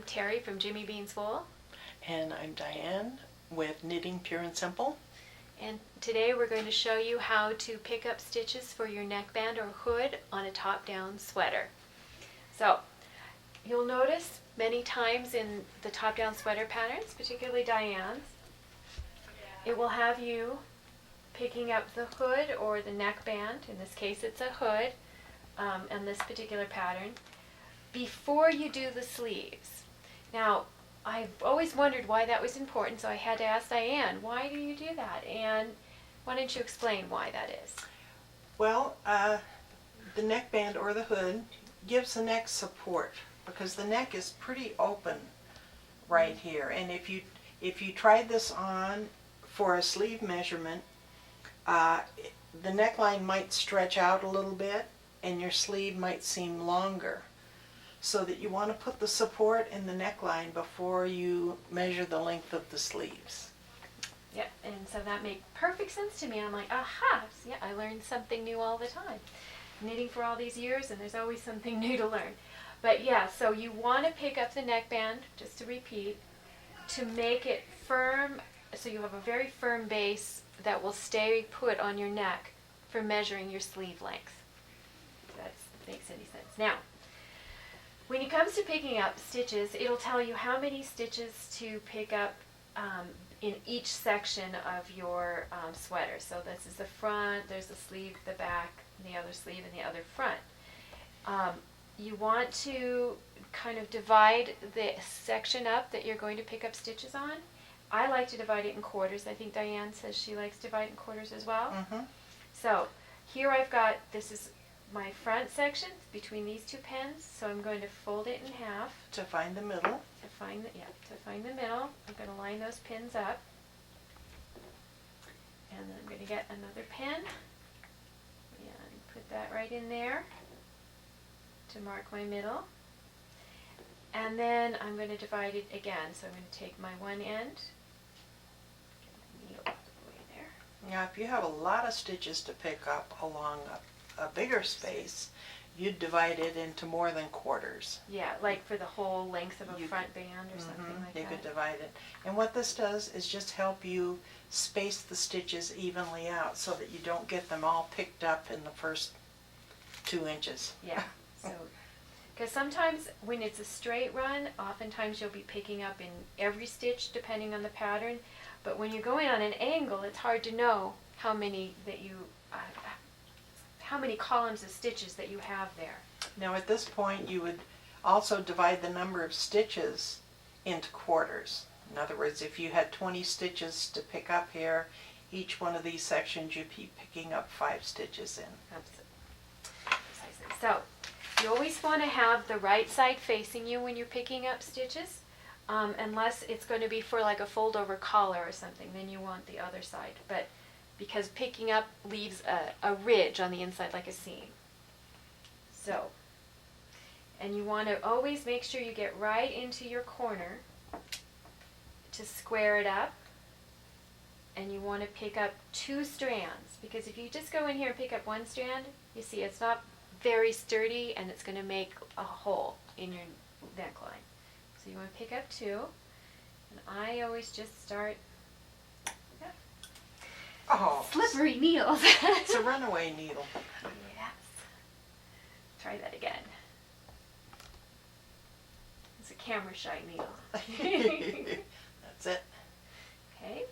Terry from Jimmy Bean's Wool. And I'm Diane with Knitting Pure and Simple. And today we're going to show you how to pick up stitches for your neckband or hood on a top-down sweater. So, you'll notice many times in the top-down sweater patterns, particularly Diane's, it will have you picking up the hood or the neckband, in this case it's a hood, on this particular pattern, before you do the sleeves. Now, I've always wondered why that was important, so I had to ask Diane, why do you do that? And why don't you explain why that is? Well, the neckband or the hood gives the neck support because the neck is pretty open right here. And if you tried this on for a sleeve measurement, the neckline might stretch out a little bit and your sleeve might seem longer. So that you want to put the support in the neckline before you measure the length of the sleeves. Yep, and so that made perfect sense to me. I'm like, aha, yeah, I learned something new all the time. Knitting for all these years, and there's always something new to learn. But yeah, so you want to pick up the neckband, just to repeat, to make it firm, so you have a very firm base that will stay put on your neck for measuring your sleeve length. If that makes any sense. Now, when it comes to picking up stitches, it'll tell you how many stitches to pick up in each section of your sweater. So this is the front, there's the sleeve, the back, the other sleeve, and the other front. You want to kind of divide the section up that you're going to pick up stitches on. I like to divide it in quarters. I think Diane says she likes to divide it in quarters as well. Mm-hmm. So here I've got, this is my front section between these two pins, so I'm going to fold it in half. To find the middle. To find the middle, I'm going to line those pins up. And then I'm going to get another pin and put that right in there to mark my middle. And then I'm going to divide it again. So I'm going to take my one end, get my needle out of the way there. Now if you have a lot of stitches to pick up along a bigger space, you'd divide it into more than quarters. Yeah, like for the whole length of a front band or something like that. You could divide it. And what this does is just help you space the stitches evenly out so that you don't get them all picked up in the first 2 inches. Yeah, so, because sometimes when it's a straight run, oftentimes you'll be picking up in every stitch depending on the pattern, but when you're going on an angle, it's hard to know how many that you how many columns of stitches that you have there. Now at this point you would also divide the number of stitches into quarters. In other words, if you had 20 stitches to pick up here, each one of these sections you'd be picking up 5 stitches in. Precisely. So you always want to have the right side facing you when you're picking up stitches, unless it's going to be for like a fold over collar or something, then you want the other side. But because picking up leaves a ridge on the inside like a seam. So, and you want to always make sure you get right into your corner to square it up, and you want to pick up 2 strands, because if you just go in here and pick up 1 strand, you see it's not very sturdy and it's going to make a hole in your neckline. So you want to pick up 2, and I always just start. Oh, Slippery needles. it's a runaway needle. Yes. Try that again. It's a camera shy needle. That's it. Okay,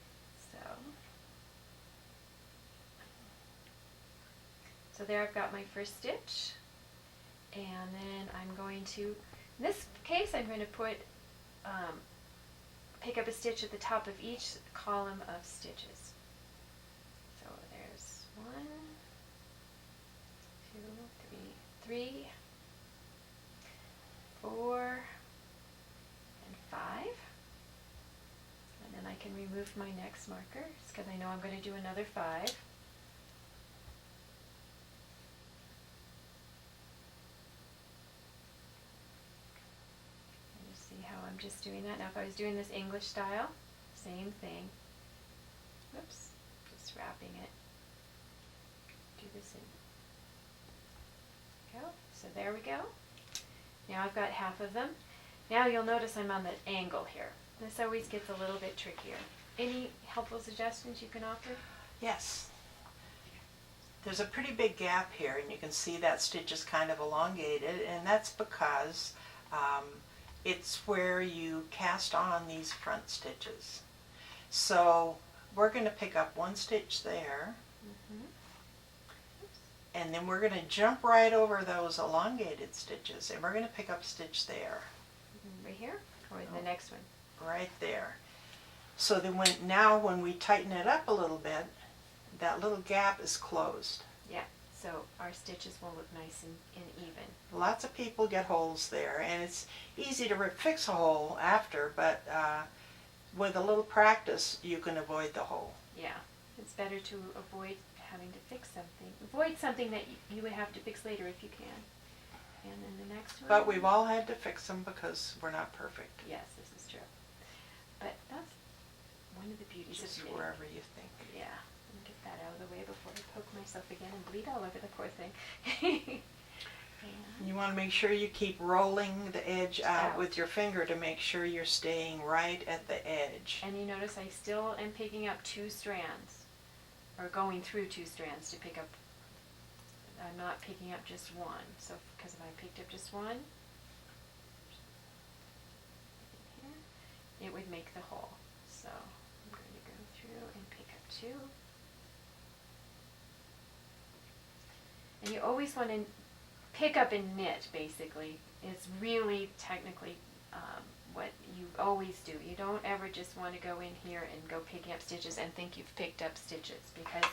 so there I've got my first stitch, and then I'm going to, in this case I'm going to put, pick up a stitch at the top of each column of stitches. So there's 1, 2, 3, 4, and 5. And then I can remove my next marker because I know I'm going to do another 5. And you see how I'm just doing that. Now if I was doing this English style, same thing. Whoops, just wrapping it. Do this in. Go. So there we go. Now I've got half of them. Now you'll notice I'm on the angle here. This always gets a little bit trickier. Any helpful suggestions you can offer? Yes. There's a pretty big gap here, and you can see that stitch is kind of elongated, and that's because it's where you cast on these front stitches. So we're going to pick up one stitch there, and then we're going to jump right over those elongated stitches, and we're going to pick up a stitch there. Right here, or the next one? Right there. So then when we tighten it up a little bit, that little gap is closed. Yeah, so our stitches will look nice and even. Lots of people get holes there, and it's easy to fix a hole after, but with a little practice you can avoid the hole. Yeah, it's better to avoid having to fix something. Avoid something that you would have to fix later if you can. And then the next one. But we've all had to fix them because we're not perfect. Yes, this is true. But that's one of the beauties Just of knitting. wherever you think. Yeah, let me get that out of the way before I poke myself again and bleed all over the poor thing. You want to make sure you keep rolling the edge out Out. with your finger to make sure you're staying right at the edge. And you notice I still am picking up 2 strands, or going through 2 strands to pick up. I'm not picking up just one, so because if I picked up just one, it would make the hole. So I'm going to go through and pick up 2. And you always want to pick up and knit, basically. It's really technically what you always do. You don't ever just want to go in here and go picking up stitches and think you've picked up stitches, because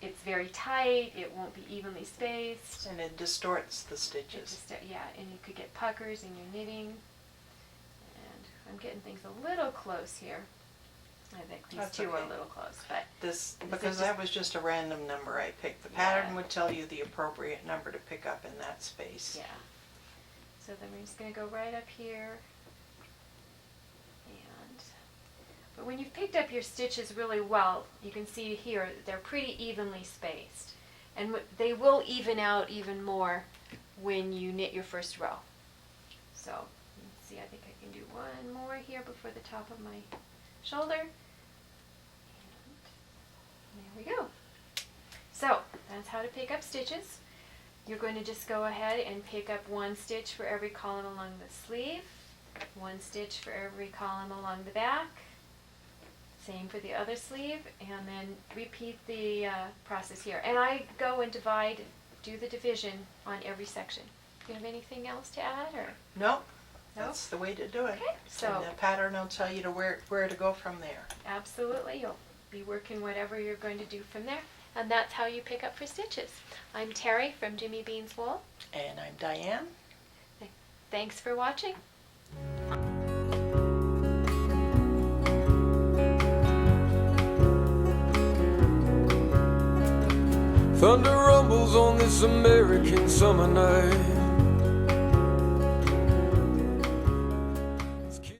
it's very tight, it won't be evenly spaced. And it distorts the stitches. Yeah, and you could get puckers in your knitting. And I'm getting things a little close here. I think these That's 2 are okay. a little close, but Because that was just a random number I picked. The pattern would tell you the appropriate number to pick up in that space. yeah. So then we're just going to go right up here. But when you've picked up your stitches really well, you can see here they're pretty evenly spaced. And they will even out even more when you knit your first row. So, let's see, I think I can do one more here before the top of my shoulder. And there we go. So, that's how to pick up stitches. You're going to just go ahead and pick up 1 stitch for every column along the sleeve, 1 stitch for every column along the back. Same for the other sleeve, and then repeat the process here. And I go and do the division on every section. Do you have anything else to add, or? Nope. That's the way to do it. Okay, so and the pattern will tell you where to go from there. absolutely, you'll be working whatever you're going to do from there. And that's how you pick up for stitches. I'm Terry from Jimmy Bean's Wool. And I'm Diane. Thanks for watching. Thunder rumbles on this American summer night.